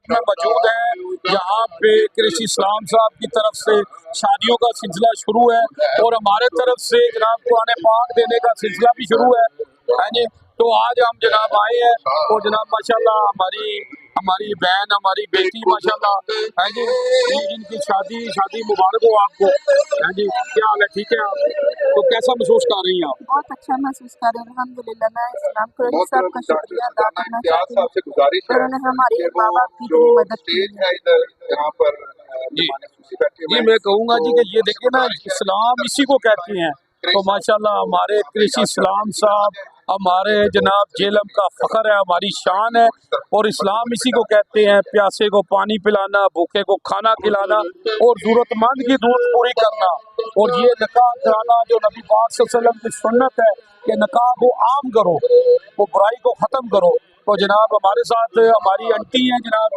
ممالک میں موجود ہیں جہاں پہ قریشی اسلام صاحب کی طرف سے شادیوں کا سلسلہ شروع ہے اور ہمارے طرف سے جناب قرآن پاک دینے کا سلسلہ بھی شروع ہے جی. تو آج ہم جناب آئے ہیں اور جناب ماشاءاللہ ہماری بہن ہماری بیٹی ماشاءاللہ جی ان کی شادی مبارک ہو آپ کو جی. کیا حال ہے؟ ٹھیک ہے آپ تو کیسا محسوس کر رہی ہیں آپ؟ بہت اچھا محسوس کر رہے ہیں الحمدللہ. میں اسلام قریشی صاحب کا شکریہ ادا کرنا چاہتی ہوں کہ انہوں نے ہمارے ماں باپ کی اتنی مدد کی ہے. جی میں کہوں گا جی کہ یہ دیکھیں نا اسلام اسی کو کہتے ہیں. تو ماشاءاللہ ہمارے قریشی اسلام صاحب ہمارے جناب جیلم کا فخر ہے، ہماری شان ہے. اور اسلام اسی کو کہتے ہیں، پیاسے کو پانی پلانا، بھوکے کو کھانا کھلانا اور ضرورت مند کی ضرورت پوری کرنا. اور یہ نکاح کرانا جو نبی پاک صلی اللہ علیہ وسلم کی سنت ہے کہ نکاح کو عام کرو، وہ برائی کو ختم کرو. تو جناب ہمارے ساتھ ہماری انٹی ہیں جناب